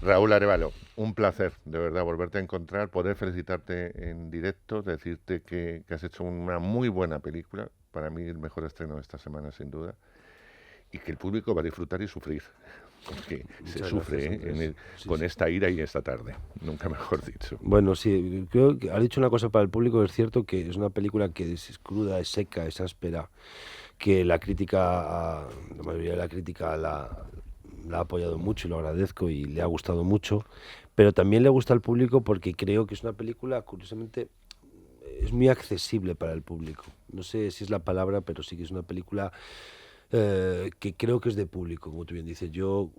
Raúl Arévalo, un placer, de verdad, volverte a encontrar, poder felicitarte en directo, decirte que has hecho una muy buena película, para mí el mejor estreno de esta semana, sin duda, y que el público va a disfrutar y sufrir, porque se Muchas gracias, sufre, ¿eh? Andrés. Sí, Con sí. esta ira y esta tarde, nunca mejor dicho. Bueno, sí, creo que has dicho una cosa para el público, es cierto que es una película que es cruda, es seca, es áspera, que la mayoría de la crítica la ha apoyado mucho y lo agradezco y le ha gustado mucho, pero también le gusta al público porque creo que es una película, curiosamente, es muy accesible para el público. No sé si es la palabra, pero sí que es una película que creo que es de público, como tú bien dices. Yo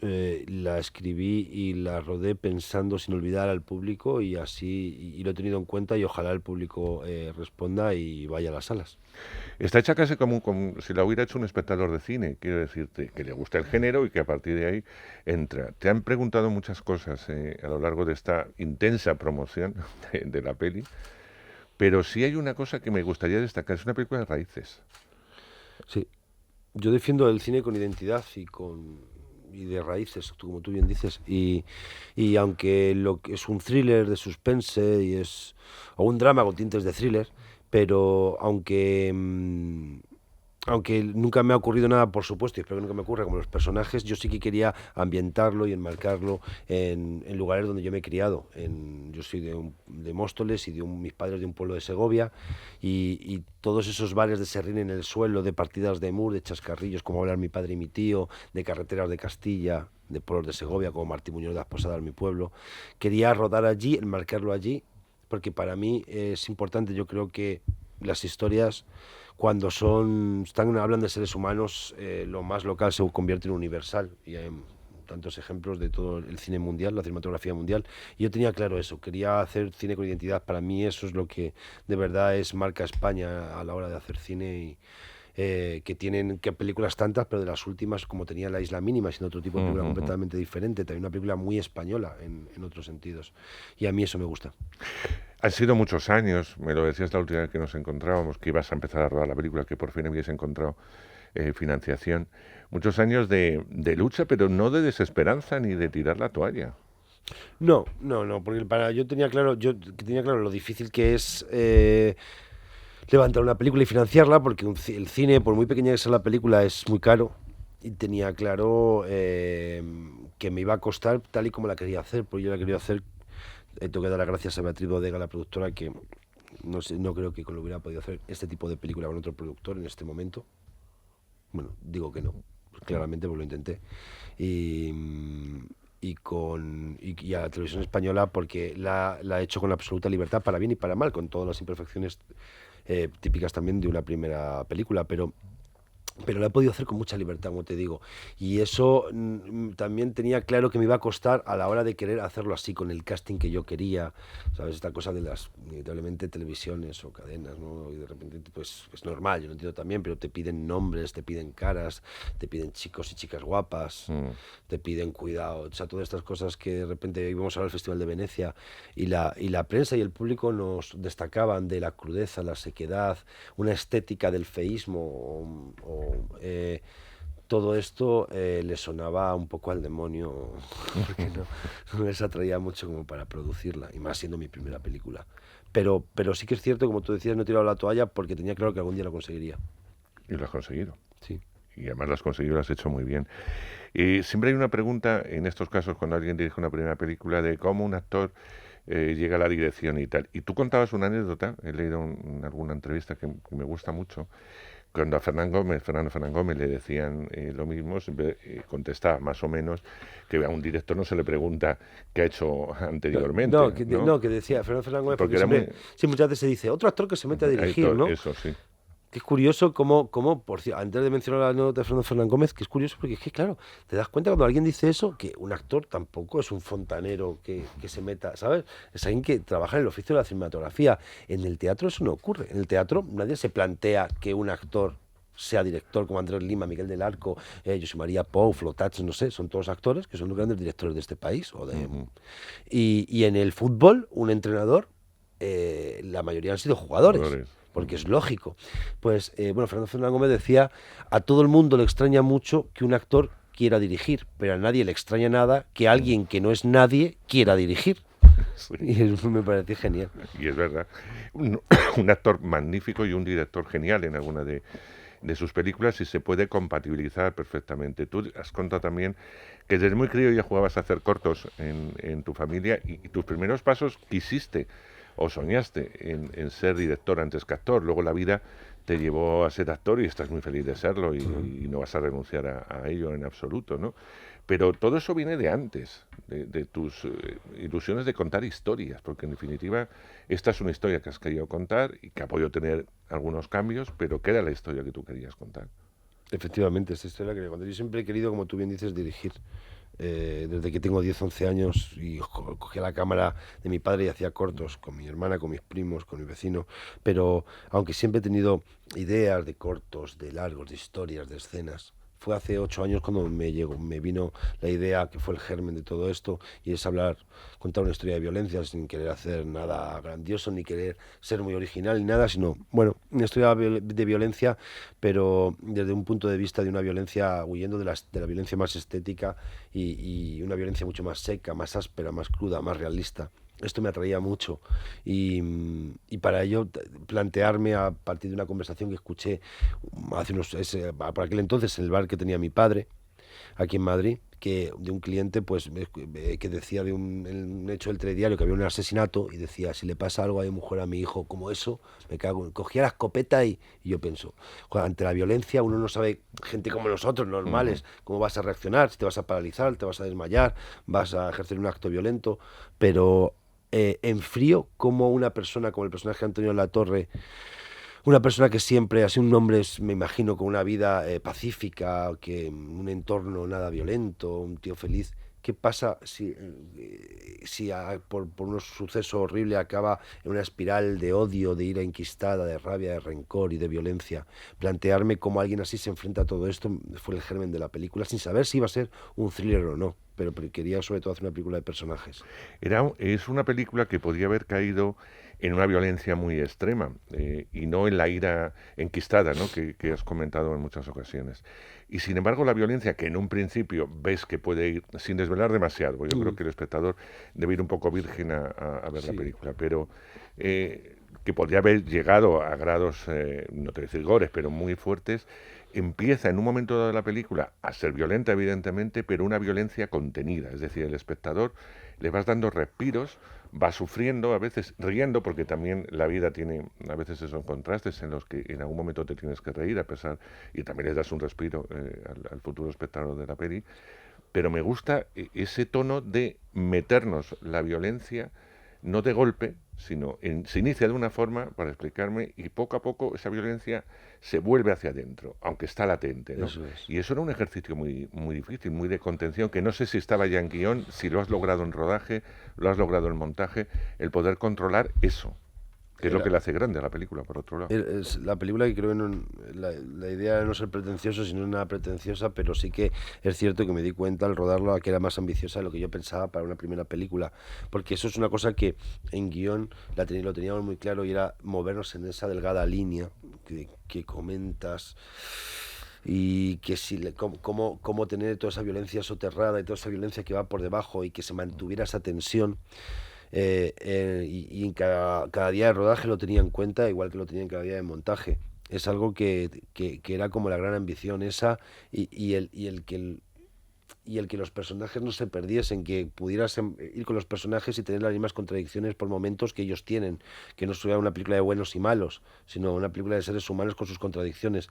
la escribí y la rodé pensando sin olvidar al público y así y lo he tenido en cuenta y ojalá el público responda y vaya a las salas. Está hecha casi como si la hubiera hecho un espectador de cine, quiero decirte, que le gusta el género y que a partir de ahí entra. Te han preguntado muchas cosas a lo largo de esta intensa promoción de la peli, pero sí hay una cosa que me gustaría destacar, es una película de raíces. Sí, yo defiendo el cine con identidad y de raíces, como tú bien dices, y aunque lo que es un thriller de suspense o un drama con tintes de thriller, pero aunque nunca me ha ocurrido nada, por supuesto, y espero que nunca me ocurra como los personajes, yo sí que quería ambientarlo y enmarcarlo en lugares donde yo me he criado. Yo soy de Móstoles y mis padres de un pueblo de Segovia, y todos esos bares de serrín en el suelo, de partidas de mur, de chascarrillos, como hablan mi padre y mi tío, de carreteras de Castilla, de pueblos de Segovia, como Martí Muñoz de las Posadas, mi pueblo. Quería rodar allí, enmarcarlo allí, porque para mí es importante, yo creo que las historias cuando hablan de seres humanos, lo más local se convierte en universal. Y hay tantos ejemplos de todo el cine mundial, la cinematografía mundial. Y yo tenía claro eso, quería hacer cine con identidad. Para mí eso es lo que de verdad es marca España a la hora de hacer cine. Que tienen que películas tantas, pero de las últimas, como tenía La Isla Mínima, siendo otro tipo de película Ujujú. completamente diferente, también una película muy española en otros sentidos. Y a mí eso me gusta. Han sido muchos años, me lo decías la última vez que nos encontrábamos, que ibas a empezar a rodar la película, que por fin habías encontrado financiación. Muchos años de lucha, pero no de desesperanza ni de tirar la toalla. No, no, no, porque yo tenía claro lo difícil que es levantar una película y financiarla, porque el cine, por muy pequeña que sea la película, es muy caro. Y tenía claro que me iba a costar tal y como la quería hacer, porque yo la quería hacer. Tengo que dar las gracias a Beatriz Bodega, la productora, que no sé, no creo que lo hubiera podido hacer este tipo de película con otro productor en este momento. Bueno, digo que no, pues claramente, pues lo intenté. Y, y a la televisión española porque la he hecho con absoluta libertad, para bien y para mal, con todas las imperfecciones típicas también de una primera película, pero lo he podido hacer con mucha libertad, como te digo. Y eso también tenía claro que me iba a costar a la hora de querer hacerlo así, con el casting que yo quería. ¿Sabes? Esta cosa de las, inevitablemente, televisiones o cadenas, ¿no? Y de repente, pues es normal, yo lo entiendo también, pero te piden nombres, te piden caras, te piden chicos y chicas guapas, Mm. te piden cuidado. O sea, todas estas cosas que de repente íbamos ahora al Festival de Venecia y la prensa y el público nos destacaban de la crudeza, la sequedad, una estética del feísmo todo esto le sonaba un poco al demonio porque no les atraía mucho como para producirla, y más siendo mi primera película. Pero sí que es cierto, como tú decías, no he tirado la toalla porque tenía claro que algún día lo conseguiría. Y lo has conseguido. Sí. Y además lo has conseguido, lo has hecho muy bien. Y siempre hay una pregunta en estos casos cuando alguien dirige una primera película de cómo un actor llega a la dirección y tal. Y tú contabas una anécdota, he leído en alguna entrevista que me gusta mucho, cuando a Fernando Fernán Gómez le decían lo mismo, siempre contestaba más o menos que a un director no se le pregunta qué ha hecho anteriormente, ¿no? No, que decía Fernando Fernández, porque Porque era muy... siempre, sí, muchas veces se dice, otro actor que se mete a dirigir, ¿no? Eso sí. Que es curioso antes de mencionar la anécdota de Fernando Fernán Gómez, que es curioso porque es que, claro, te das cuenta cuando alguien dice eso, que un actor tampoco es un fontanero que se meta, ¿sabes? Es alguien que trabaja en el oficio de la cinematografía. En el teatro eso no ocurre. En el teatro nadie se plantea que un actor sea director, como Andrés Lima, Miguel del Arco, José María Pou, Flotats, no sé, son todos actores que son los grandes directores de este país. Ujú. Y en el fútbol, un entrenador, la mayoría han sido jugadores, Jugadores. porque Ujú. es lógico. Pues, bueno, Fernando Fernández Gómez decía, a todo el mundo le extraña mucho que un actor quiera dirigir, pero a nadie le extraña nada que alguien que no es nadie quiera dirigir. Sí. Y eso me parece genial. Y es verdad. Un, un actor magnífico y un director genial en alguna de sus películas y se puede compatibilizar perfectamente. Tú has contado también que desde muy crío ya jugabas a hacer cortos en tu familia y tus primeros pasos quisiste o soñaste en ser director antes que actor. Luego la vida te llevó a ser actor y estás muy feliz de serlo y no vas a renunciar a ello en absoluto, ¿no? Pero todo eso viene de antes, de tus ilusiones de contar historias, porque en definitiva esta es una historia que has querido contar y que ha podido tener algunos cambios, pero que era la historia que tú querías contar. Efectivamente, esta historia que cuando yo siempre he querido, como tú bien dices, dirigir. Desde que tengo 10 11 años y cogía la cámara de mi padre y hacía cortos con mi hermana, con mis primos, con mi vecino. Pero aunque siempre he tenido ideas de cortos, de largos, de historias, de escenas, fue hace 8 años cuando me vino la idea que fue el germen de todo esto, y es contar una historia de violencia sin querer hacer nada grandioso, ni querer ser muy original, ni nada, sino, bueno, una historia de violencia, pero desde un punto de vista de una violencia, huyendo de la violencia más estética y una violencia mucho más seca, más áspera, más cruda, más realista. Esto me atraía mucho y para ello plantearme a partir de una conversación que escuché por aquel entonces en el bar que tenía mi padre aquí en Madrid, que de un cliente pues que decía de un hecho del telediario que había un asesinato y decía: si le pasa algo a mi mujer, a mi hijo, como eso, me cago. Cogía la escopeta y yo pienso, joder, ante la violencia uno no sabe, gente como nosotros, normales, cómo vas a reaccionar, si te vas a paralizar, te vas a desmayar, vas a ejercer un acto violento, pero en frío, como una persona, como el personaje de Antonio Latorre, una persona que siempre ha sido un hombre, me imagino, con una vida pacífica, que un entorno nada violento, un tío feliz. ¿Qué pasa si por un suceso horrible acaba en una espiral de odio, de ira enquistada, de rabia, de rencor y de violencia? Plantearme cómo alguien así se enfrenta a todo esto fue el germen de la película, sin saber si iba a ser un thriller o no, pero quería sobre todo hacer una película de personajes. Es una película que podría haber caído en una violencia muy extrema y no en la ira enquistada, ¿no? Que has comentado en muchas ocasiones. Y sin embargo la violencia que en un principio ves que puede ir, sin desvelar demasiado, porque yo creo que el espectador debe ir un poco virgen a ver la Sí. película, pero que podría haber llegado a grados, no te voy a decir gores, pero muy fuertes, empieza en un momento dado de la película a ser violenta, evidentemente, pero una violencia contenida. Es decir, el espectador le vas dando respiros, va sufriendo, a veces riendo, porque también la vida tiene a veces esos contrastes en los que en algún momento te tienes que reír, a pesar, y también les das un respiro al futuro espectador de la peli. Pero me gusta ese tono de meternos la violencia no de golpe, sino se inicia de una forma, para explicarme, y poco a poco esa violencia se vuelve hacia adentro, aunque está latente, ¿no? Eso es. Y eso era un ejercicio muy, muy difícil, muy de contención, que no sé si estaba ya en guión, si lo has logrado en rodaje, lo has logrado en montaje, el poder controlar eso, que es lo Era, que le hace grande a la película, por otro lado. Es la película que creo que la idea de no ser pretencioso, sino nada pretenciosa, pero sí que es cierto que me di cuenta al rodarlo que era más ambiciosa de lo que yo pensaba para una primera película, porque eso es una cosa que en guión lo teníamos muy claro, y era movernos en esa delgada línea que comentas, y que si cómo tener toda esa violencia soterrada y toda esa violencia que va por debajo y que se mantuviera esa tensión. Y en cada día de rodaje lo tenía en cuenta, igual que lo tenía en cada día de montaje. Es algo que era como la gran ambición esa, y el que los personajes no se perdiesen, que pudieras ir con los personajes y tener las mismas contradicciones por momentos que ellos tienen, que no sea una película de buenos y malos, sino una película de seres humanos con sus contradicciones.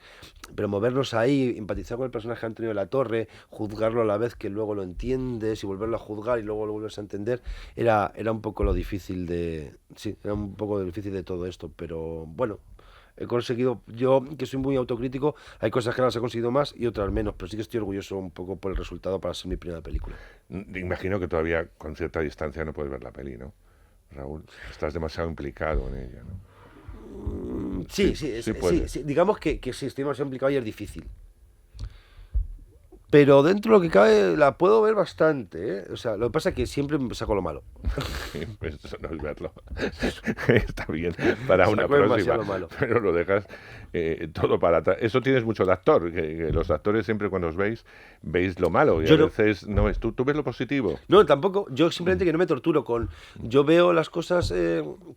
Pero movernos ahí, empatizar con el personaje de Antonio de la Torre, juzgarlo a la vez que luego lo entiendes y volverlo a juzgar y luego lo vuelves a entender, era un poco lo difícil sí, era un poco lo difícil de todo esto, pero bueno. He conseguido, yo que soy muy autocrítico, hay cosas que las he conseguido más y otras menos, pero sí que estoy orgulloso un poco por el resultado para ser mi primera película. Imagino que todavía con cierta distancia no puedes ver la peli, ¿no? Raúl, estás demasiado implicado en ella, ¿no? Sí, Sí, sí puedes. sí, digamos que sí, estoy demasiado implicado y es difícil. Pero dentro de lo que cabe la puedo ver bastante, ¿eh? O sea, lo que pasa es que siempre me saco lo malo. Pues eso no es verlo. Está bien para una Saco próxima, demasiado malo. pero lo dejas todo para atrás. Eso tienes mucho de actor, que los actores siempre cuando os veis, veis lo malo y a Yo no. veces no es. ¿Tú ves lo positivo? No, tampoco. Yo simplemente que no me torturo con. Yo veo las cosas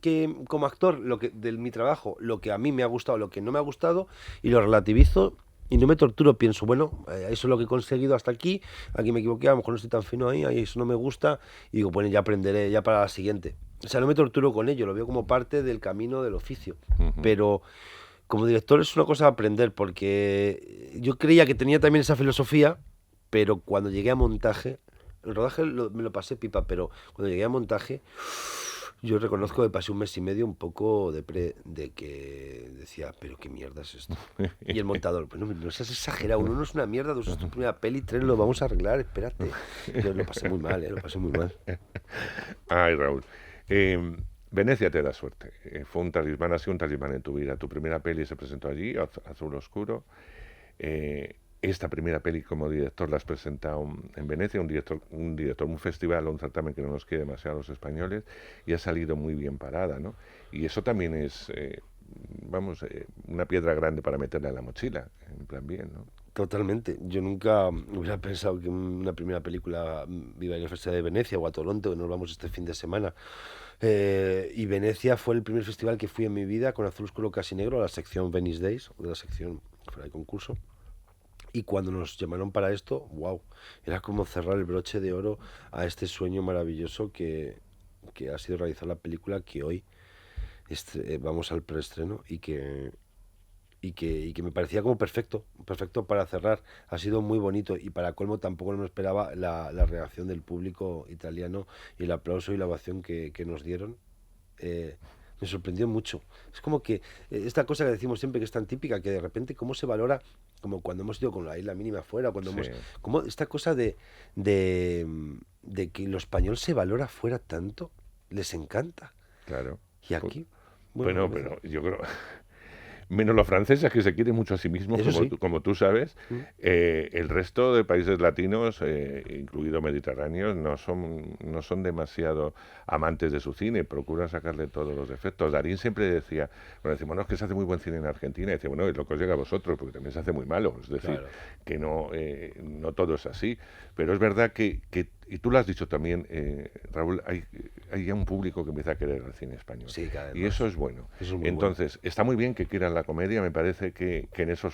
que como actor, de mi trabajo, lo que a mí me ha gustado, lo que no me ha gustado, y lo relativizo y no me torturo. Pienso, bueno, eso es lo que he conseguido hasta aquí me equivoqué, a lo mejor no estoy tan fino ahí eso no me gusta, y digo, bueno, ya aprenderé ya para la siguiente. O sea, no me torturo con ello, lo veo como parte del camino del oficio. Ujú. Pero como director es una cosa a aprender, porque yo creía que tenía también esa filosofía, pero cuando llegué a montaje, el rodaje me lo pasé pipa, pero cuando llegué a montaje, yo reconozco que pasé un mes y medio un poco de que decía, pero qué mierda es esto. Y el montador, pues no seas exagerado, uno no es una mierda, dos es tu primera peli, tres lo vamos a arreglar, espérate. Yo lo pasé muy mal, lo pasé muy mal. Ay, Raúl. Venecia te da suerte. Fue un talismán, ha sido un talismán en tu vida. Tu primera peli se presentó allí, Azul Oscuro. Esta primera peli como director la has presentado en Venecia, un festival, un certamen que no nos quiere demasiado a los españoles, y ha salido muy bien parada, ¿no? Y eso también es, vamos, una piedra grande para meterle a la mochila, en plan bien, ¿no? Totalmente. Yo nunca hubiera pensado que una primera película iba a ir al Festival de Venecia o a Toronto, que nos vamos este fin de semana. Y Venecia fue el primer festival que fui en mi vida con Azul Oscuro Casi Negro, a la sección Venice Days, de la sección fuera de concurso. Y cuando nos llamaron para esto, wow, era como cerrar el broche de oro a este sueño maravilloso que ha sido realizar la película que hoy vamos al preestreno y que me parecía como perfecto, perfecto para cerrar. Ha sido muy bonito y para colmo tampoco me esperaba la reacción del público italiano y el aplauso y la ovación que nos dieron. Eh, Me sorprendió mucho. Es como que esta cosa que decimos siempre que es tan típica, que de repente cómo se valora, como cuando hemos ido con la isla mínima afuera, Sí, como esta cosa de que lo español se valora fuera tanto, les encanta. claro. Y Pu- aquí, bueno, a Bueno, veces, pero yo creo, menos los franceses, que se quieren mucho a sí mismos, eso sí. como tú sabes, Mm. el resto de países latinos, incluido mediterráneos, no son demasiado amantes de su cine, procuran sacarle todos los defectos. Darín siempre decía, bueno, decimos, no, es que se hace muy buen cine en Argentina, y decía, bueno, es lo que os llega a vosotros, porque también se hace muy malo, es decir, Claro. que no todo es así, pero es verdad y tú lo has dicho también, Raúl, hay ya un público que empieza a querer el cine español, Sí, cada vez y eso más. es bueno. Eso es muy bueno. Entonces, está muy bien que quieran la comedia, me parece que en eso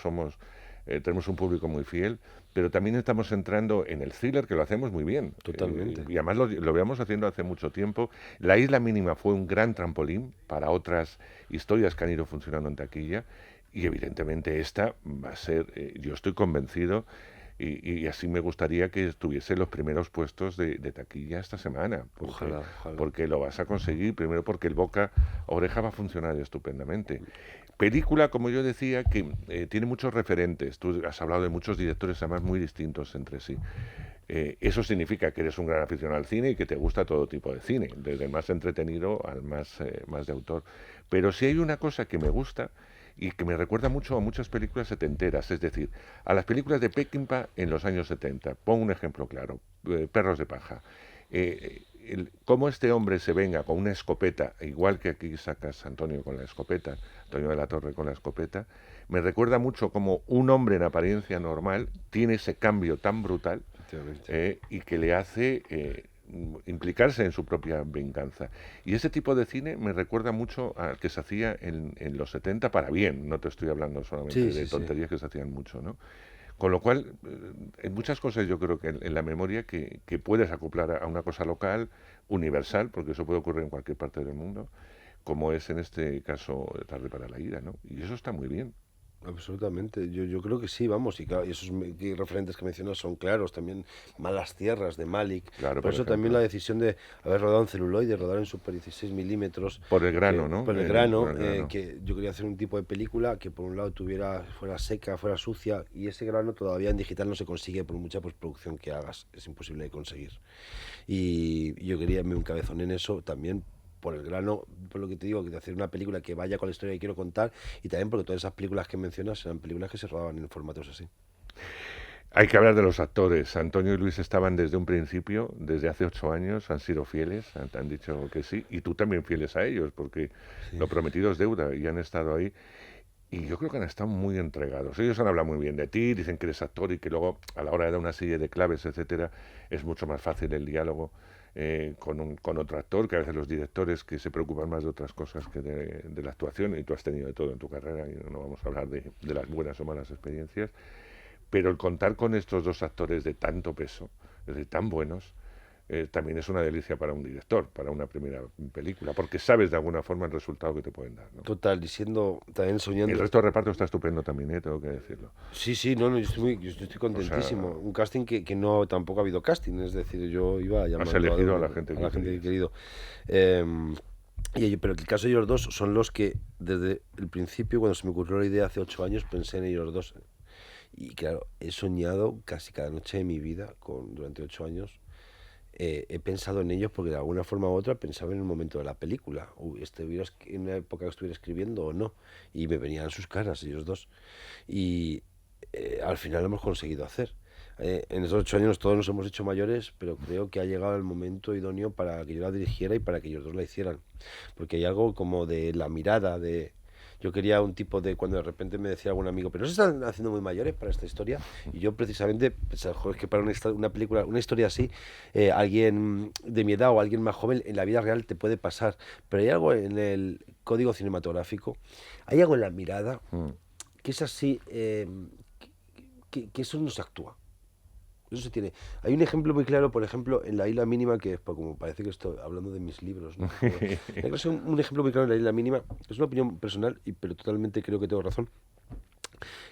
tenemos un público muy fiel, pero también estamos entrando en el thriller, que lo hacemos muy bien. Totalmente. Y además lo veamos haciendo hace mucho tiempo. La Isla Mínima fue un gran trampolín para otras historias que han ido funcionando en taquilla, y evidentemente esta va a ser, yo estoy convencido, y así me gustaría que estuviese en los primeros puestos de taquilla esta semana, Ojalá, ojalá. porque lo vas a conseguir, primero porque el boca oreja va a funcionar estupendamente. Película, como yo decía, que tiene muchos referentes. Tú has hablado de muchos directores, además muy distintos entre sí. Eso significa que eres un gran aficionado al cine y que te gusta todo tipo de cine, desde el más entretenido al más de autor. Pero si hay una cosa que me gusta y que me recuerda mucho a muchas películas setenteras, es decir, a las películas de Peckinpah en los años 70. Pongo un ejemplo claro, Perros de paja. Cómo este hombre se venga con una escopeta, igual que aquí sacas Antonio con la escopeta, Antonio de la Torre con la escopeta, me recuerda mucho como un hombre en apariencia normal tiene ese cambio tan brutal, Efectivamente. y que le hace implicarse en su propia venganza. Y ese tipo de cine me recuerda mucho al que se hacía en los 70 para bien, no te estoy hablando solamente Sí, de sí, sí. tonterías que se hacían mucho, ¿no? Con lo cual, en muchas cosas yo creo que en la memoria que puedes acoplar a una cosa local, universal, porque eso puede ocurrir en cualquier parte del mundo, como es en este caso Tarde para la ira, ¿no? Y eso está muy bien. Absolutamente, yo creo que sí, vamos, y claro, y esos referentes que mencionas son claros, también Malas Tierras de Malik, Claro, por por eso también la ejemplo. decisión de haber rodado en celuloide, rodar en Super 16 milímetros, Por el grano, que ¿no? por el Por grano, el grano. que yo quería hacer un tipo de película que por un lado fuera seca, fuera sucia, y ese grano todavía en digital no se consigue por mucha postproducción que hagas, es imposible de conseguir. Y yo quería un cabezón en eso también por el grano, por lo que te digo, de hacer una película que vaya con la historia que quiero contar y también porque todas esas películas que mencionas eran películas que se rodaban en formatos así. Hay que hablar de los actores. Antonio y Luis estaban desde un principio, desde hace 8 años, han sido fieles, han dicho que sí, y tú también fieles a ellos, porque Sí. lo prometido es deuda, y han estado ahí. Y yo creo que han estado muy entregados. Ellos han hablado muy bien de ti, dicen que eres actor y que luego a la hora de dar una serie de claves, etcétera, es mucho más fácil el diálogo con otro actor, que a veces los directores que se preocupan más de otras cosas que de la actuación, y tú has tenido de todo en tu carrera, y no vamos a hablar de las buenas o malas experiencias, pero el contar con estos dos actores de tanto peso, es decir, tan buenos, también es una delicia para un director, para una primera película, porque sabes de alguna forma el resultado que te pueden dar, ¿no? Total, y siendo también El soñando. resto de reparto está estupendo también, tengo que decirlo. Sí, sí, no, no, yo estoy O sea, contentísimo. Un casting que no, tampoco ha habido casting, es decir, yo iba has llamando elegido a la gente a que la gente que he querías. querido. Pero el caso de ellos dos son los que desde el principio, cuando se me ocurrió la idea hace 8 años, pensé en ellos dos. Y claro, he soñado casi cada noche de mi vida durante 8 años. He pensado en ellos porque de alguna forma u otra pensaba en el momento de la película. Estuviera en una época que estuviera escribiendo o no. Y me venían sus caras, ellos dos. Y al final lo hemos conseguido hacer. En esos 8 años todos nos hemos hecho mayores, pero creo que ha llegado el momento idóneo para que yo la dirigiera y para que ellos dos la hicieran. Porque hay algo como de la mirada, de... Yo quería un tipo de cuando de repente me decía algún amigo, pero no se están haciendo muy mayores para esta historia. Y yo precisamente pensaba, joder, es que para una película, una historia así, alguien de mi edad o alguien más joven en la vida real te puede pasar. Pero hay algo en el código cinematográfico, hay algo en la mirada Mm. que es así, que eso no se actúa. Eso se tiene. Hay un ejemplo muy claro, por ejemplo, en La Isla Mínima, que pues, como parece que estoy hablando de mis libros, ¿no? Pero es un ejemplo muy claro en La Isla Mínima, es una opinión personal, pero totalmente creo que tengo razón.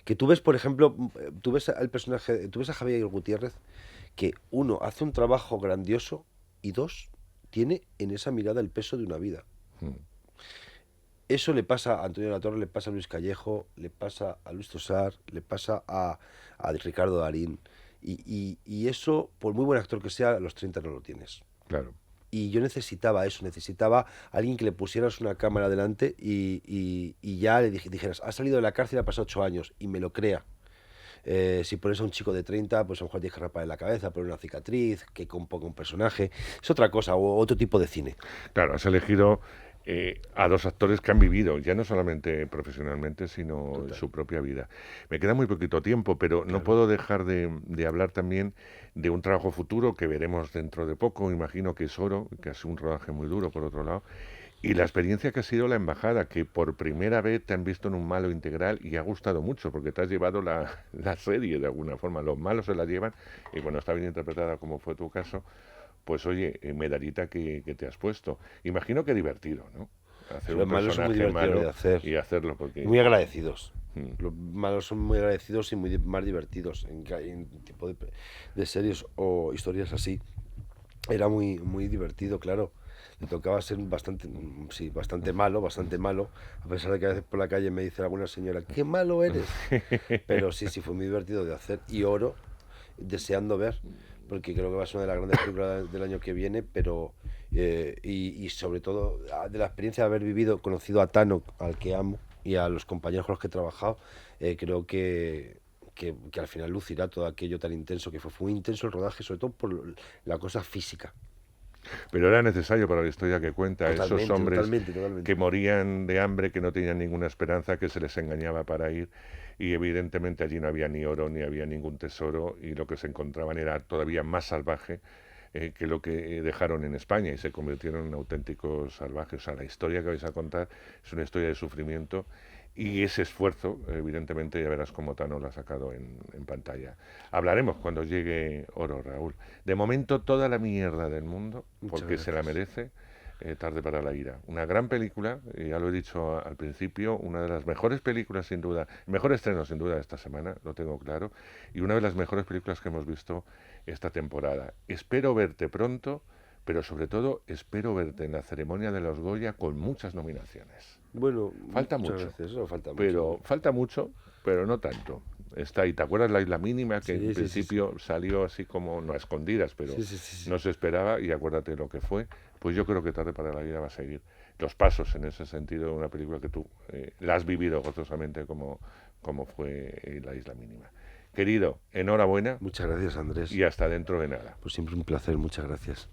Que tú ves, por ejemplo, tú ves al personaje, tú ves a Javier Gutiérrez, que uno hace un trabajo grandioso y dos, tiene en esa mirada el peso de una vida. Mm. Eso le pasa a Antonio Latorre, le pasa a Luis Callejo, le pasa a Luis Tosar, le pasa a Ricardo Darín. Y eso, por muy buen actor que sea, a los 30 no lo tienes. Claro. Y yo necesitaba eso, necesitaba a alguien que le pusieras una cámara delante y ya le dijeras, ha salido de la cárcel, ha pasado 8 años, y me lo crea. Si pones a un chico de 30, pues a lo mejor tienes que rapar en la cabeza, poner una cicatriz, que componga un personaje. Es otra cosa, o otro tipo de cine. Claro, has elegido a dos actores que han vivido, ya no solamente profesionalmente, sino en Total, su propia vida. Me queda muy poquito tiempo, pero no claro. puedo dejar de hablar también de un trabajo futuro que veremos dentro de poco, imagino que es Oro, que ha sido un rodaje muy duro por otro lado, y la experiencia que ha sido la embajada, que por primera vez te han visto en un malo integral y ha gustado mucho, porque te has llevado la serie de alguna forma. Los malos se la llevan, y cuando está bien interpretada, como fue tu caso, pues oye, medallita que te has puesto. Imagino que divertido, ¿no? Hacer un Los malos son muy personaje divertidos de malo hacer. y hacerlo, Y porque... muy agradecidos. mm, Los malos son muy agradecidos y muy más divertidos en tipo de series o historias así. Era muy, muy divertido, claro. Le tocaba ser bastante, sí, bastante malo, a pesar de que a veces por la calle me dice alguna señora, qué malo eres. Pero sí, sí, fue muy divertido de hacer. Y Oro, deseando ver, porque creo que va a ser una de las grandes películas del año que viene, pero y sobre todo de la experiencia de haber vivido, conocido a Tano, al que amo, y a los compañeros con los que he trabajado, creo que al final lucirá todo aquello tan intenso que fue. Fue muy intenso el rodaje, sobre todo por la cosa física. Pero era necesario para la historia que cuenta, esos Totalmente, hombres totalmente, totalmente. que morían de hambre, que no tenían ninguna esperanza, que se les engañaba para ir, y evidentemente allí no había ni oro, ni había ningún tesoro, y lo que se encontraban era todavía más salvaje que lo que dejaron en España, y se convirtieron en auténticos salvajes. O sea, la historia que vais a contar es una historia de sufrimiento, y ese esfuerzo, evidentemente, ya verás cómo Tano lo ha sacado en pantalla. Hablaremos cuando llegue Oro, Raúl. De momento, toda la mierda del mundo, Muchas porque se la gracias. merece, Tarde para la ira. Una gran película, y ya lo he dicho al principio, una de las mejores películas sin duda, el mejor estreno sin duda de esta semana, lo tengo claro, y una de las mejores películas que hemos visto esta temporada. Espero verte pronto, pero sobre todo espero verte en la ceremonia de los Goya con muchas nominaciones. Bueno, Falta muchas mucho, gracias. Eso falta mucho. pero no tanto. Está ahí. ¿Te acuerdas la Isla Mínima? Que en Sí, sí, sí, sí. principio salió así como, no a escondidas, pero Sí, sí, sí, sí. no se esperaba, y acuérdate lo que fue. Pues yo creo que Tarde para la vida va a seguir los pasos en ese sentido de una película que tú la has vivido gozosamente como fue La Isla Mínima. Querido, enhorabuena Muchas gracias, Andrés. y hasta dentro de nada. Pues siempre un placer, muchas gracias.